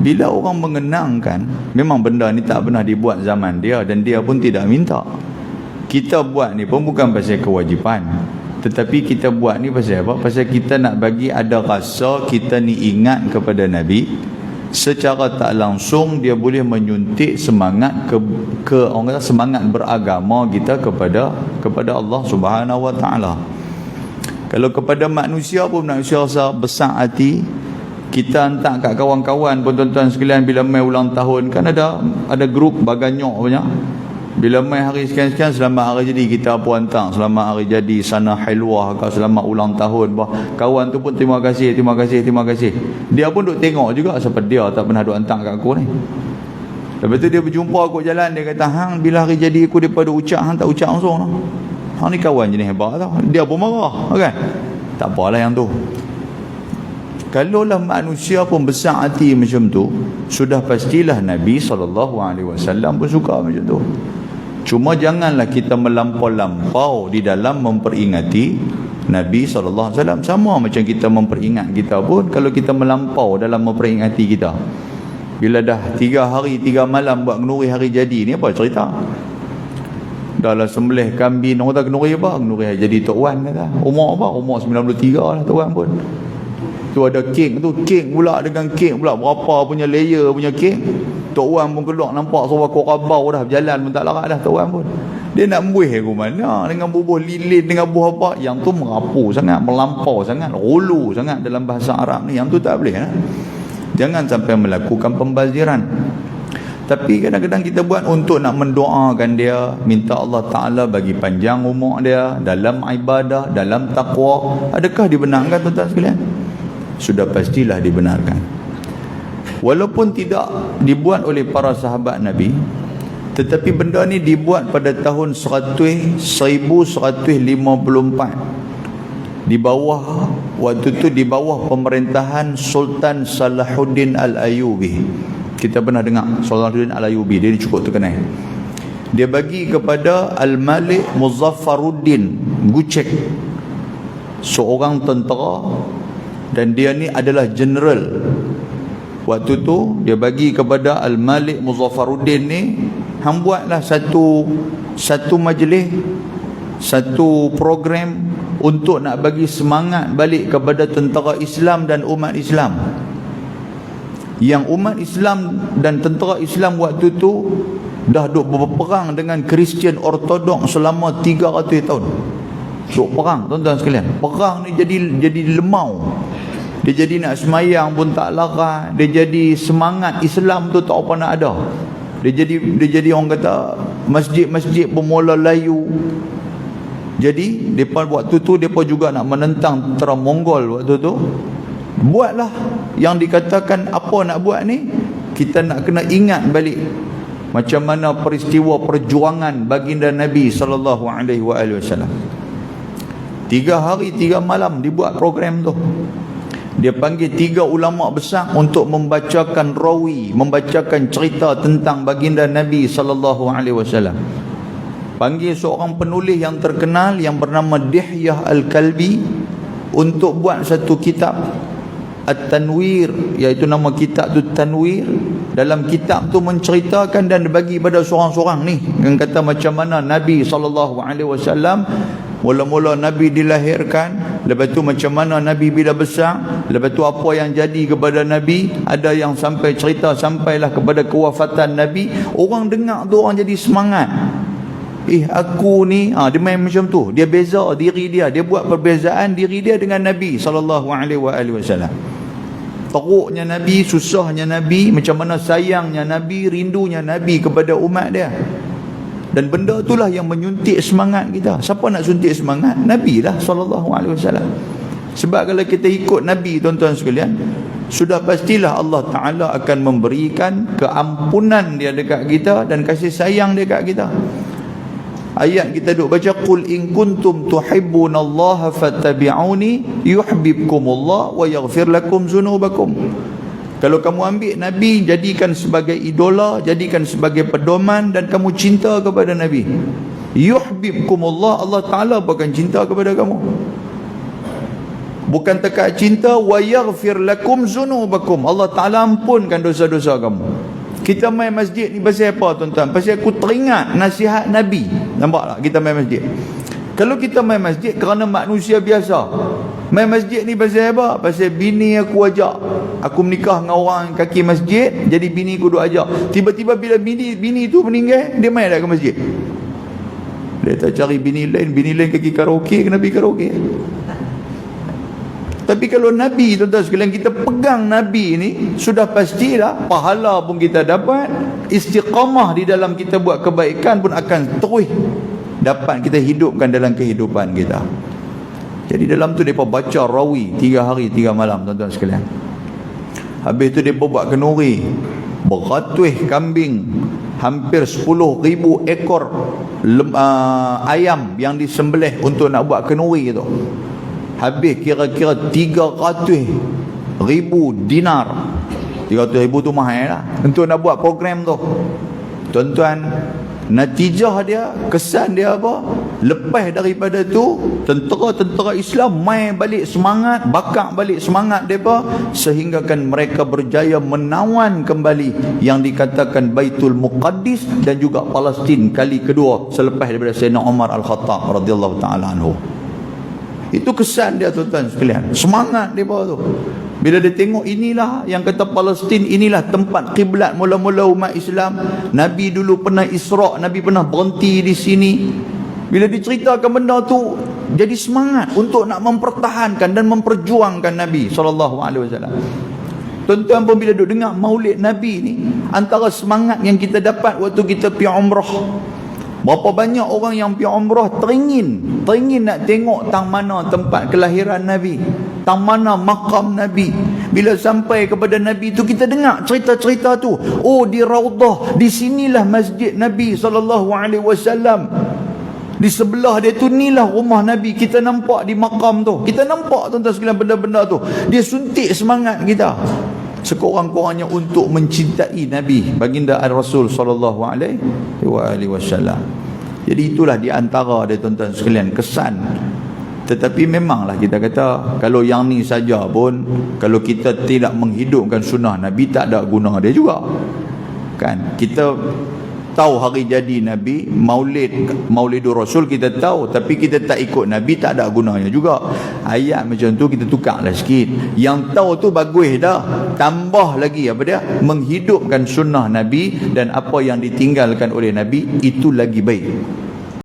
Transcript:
Bila orang mengenangkan, memang benda ni tak pernah dibuat zaman dia dan dia pun tidak minta. Kita buat ni pun bukan pasal kewajipan, tetapi kita buat ni pasal apa? Pasal kita nak bagi ada rasa kita ni ingat kepada Nabi. Secara tak langsung dia boleh menyuntik semangat orang kata semangat beragama kita kepada Allah Subhanahu Wa Taala. Kalau kepada manusia pun, manusia rasa besar hati, kita hantar kat kawan-kawan pun, tuan-tuan sekalian, bila mai ulang tahun kan ada grup baganyok banyak. Bila mai hari sekian-sekian, selamat hari jadi, kita pun hantar selamat hari jadi, sana halwah ke, selamat ulang tahun. Kawan tu pun terima kasih. Dia pun duk tengok juga, sebab dia tak pernah duk hantar kat aku ni. Lepas tu dia berjumpa aku jalan, dia kata, hang bila hari jadi aku daripada ucap, hang tak ucap langsung lah. Hang ni kawan jenis hebat tau. Dia pun marah kan. Tak apalah yang tu. Kalaulah manusia pun besar hati macam tu, sudah pastilah Nabi SAW pun suka macam tu. Cuma janganlah kita melampau-lampau di dalam memperingati Nabi SAW. Sama macam kita memperingat kita pun, kalau kita melampau dalam memperingati kita, bila dah 3 hari 3 malam buat kenduri hari jadi ni, apa cerita? Dah lah sembelih kambing, orang tak kenduri apa? Kenduri hari jadi Tok Wan kata. Umur apa? Umur 93 lah Tok Wan pun. Tu ada kek tu, kek pula dengan kek pula, berapa punya layer punya kek. Tok Wan pun keluar nampak seorang korabau dah, berjalan pun tak larat dah Tok Wan pun. Dia nak buih ke mana dengan bubuh lilin, dengan buah apa, yang tu merapu sangat, melampau sangat, rulu sangat dalam bahasa Arab ni. Yang tu tak boleh lah. Jangan sampai melakukan pembaziran. Tapi kadang-kadang kita buat untuk nak mendoakan dia, minta Allah Ta'ala bagi panjang umur dia dalam ibadah, dalam taqwa. Adakah dibenarkan tuan-tuan sekalian? Sudah pastilah dibenarkan. Walaupun tidak dibuat oleh para sahabat Nabi, tetapi benda ni dibuat pada tahun 1154 di bawah, waktu tu di bawah pemerintahan Sultan Salahuddin Al-Ayyubi. Kita pernah dengar Salahuddin Al-Ayyubi, dia ni cukup terkenal. Dia bagi kepada Al-Malik Muzaffaruddin Gucek, seorang tentera, dan dia ni adalah general. Waktu tu dia bagi kepada Al-Malik Muzaffaruddin ni, hang buatlah satu majlis, satu program untuk nak bagi semangat balik kepada tentera Islam dan umat Islam. Yang umat Islam dan tentera Islam waktu tu dah duk berperang dengan Kristian Ortodok selama 300 tahun. Duk perang tuan-tuan sekalian. Perang ni jadi lemau. Dia jadi nak semayang pun tak larat. Dia jadi semangat Islam tu tak apa nak ada. Dia jadi orang kata masjid-masjid pun mula layu. Jadi depa waktu tu depa juga nak menentang tentera Mongol waktu tu. Buatlah yang dikatakan apa nak buat ni, kita nak kena ingat balik macam mana peristiwa perjuangan baginda Nabi sallallahu alaihi wasallam. 3 hari 3 malam dibuat program tu. Dia panggil 3 ulama besar untuk membacakan rawi, membacakan cerita tentang baginda Nabi sallallahu alaihi wasallam. Panggil seorang penulis yang terkenal yang bernama Dihyah Al-Kalbi untuk buat satu kitab At-Tanwir, iaitu nama kitab tu Tanwir. Dalam kitab tu menceritakan dan bagi pada seorang-seorang ni yang kata macam mana Nabi SAW mula-mula Nabi dilahirkan, lepas tu macam mana Nabi bila besar, lepas tu apa yang jadi kepada Nabi. Ada yang sampai cerita sampailah kepada kewafatan Nabi. Orang dengar tu orang jadi semangat. Aku ni dia main macam tu. Dia beza diri dia, dia buat perbezaan diri dia dengan Nabi SAW. Teruknya Nabi, susahnya Nabi, macam mana sayangnya Nabi, rindunya Nabi kepada umat dia. Dan benda itulah yang menyuntik semangat kita. Siapa nak suntik semangat? Nabi lah SAW. Sebab kalau kita ikut Nabi tuan-tuan sekalian, sudah pastilah Allah Ta'ala akan memberikan keampunan dia dekat kita dan kasih sayang dia dekat kita. Ayat kita duk baca, qul in kuntum tuhibbunallaha fattabi'uni yuhibbukumullah wa yaghfir lakum dzunubakum. Kalau kamu ambil Nabi, jadikan sebagai idola, jadikan sebagai pedoman, dan kamu cinta kepada Nabi, yuhibbukumullah, Allah Ta'ala akan cinta kepada kamu. Bukan takat cinta, wa yaghfir lakum zunubakum. Allah Ta'ala ampunkan dosa-dosa kamu. Kita main masjid ni pasal apa tuan-tuan? Pasal aku teringat nasihat Nabi. Nampak tak kita main masjid? Kalau kita main masjid kerana manusia biasa, main masjid ni pasal apa? Pasal bini aku ajak. Aku menikah dengan orang kaki masjid, jadi bini aku duk ajak. Tiba-tiba bila bini tu meninggal, dia main dah ke masjid. Dia tak cari bini lain kaki karaoke, kena pergi karaoke. Tapi kalau Nabi, tuan-tuan sekalian, kita pegang Nabi ni, sudah pastilah pahala pun kita dapat, istiqamah di dalam kita buat kebaikan pun akan terus dapat kita hidupkan dalam kehidupan kita. Jadi dalam tu mereka baca rawi 3 hari 3 malam, tuan-tuan sekalian. Habis tu mereka buat kenuri, beratus kambing, hampir 10,000 ekor ayam yang disembelih untuk nak buat kenuri tu. Habis kira-kira 300,000 dinar. 300,000 tu mahal lah untuk nak buat program tu. Tuan-tuan, natijah dia, kesan dia apa? Lepas daripada tu, tentera-tentera Islam main balik semangat, bakar balik semangat mereka, sehinggakan mereka berjaya menawan kembali yang dikatakan Baitul Muqaddis dan juga Palestin kali kedua selepas daripada Sayyidina Umar Al-Khattab radhiyallahu ta'ala anhu. Itu kesan dia, tuan-tuan sekalian. Semangat dia tu. Bila dia tengok inilah yang kata Palestin, inilah tempat kiblat mula-mula umat Islam. Nabi dulu pernah Isra', Nabi pernah berhenti di sini. Bila diceritakan benda tu, jadi semangat untuk nak mempertahankan dan memperjuangkan Nabi SAW. Tuan-tuan pun bila duk dengar maulid Nabi ni, antara semangat yang kita dapat waktu kita pergi umrah. Berapa banyak orang yang pergi umrah teringin nak tengok tang mana tempat kelahiran Nabi, tang mana makam Nabi. Bila sampai kepada Nabi tu, kita dengar cerita-cerita tu. Oh, di Raudah, di sinilah masjid Nabi SAW. Di sebelah dia tu, inilah rumah Nabi. Kita nampak di makam tu. Kita nampak, tuan-tuan sekalian, benda-benda tu. Dia suntik semangat kita. Sekurang-kurangnya untuk mencintai Nabi baginda Rasul sallallahu alaihi wasallam. Jadi itulah di antara dia, tuan-tuan sekalian, kesan. Tetapi memanglah kita kata, kalau yang ni saja pun, kalau kita tidak menghidupkan sunnah Nabi, tak ada guna dia juga. Kan? Kita tahu hari jadi Nabi, Maulidur Rasul kita tahu, tapi kita tak ikut Nabi, tak ada gunanya juga. Ayat macam tu kita tukarlah sikit. Yang tahu tu bagus dah, tambah lagi apa dia? Menghidupkan sunnah Nabi, dan apa yang ditinggalkan oleh Nabi itu lagi baik.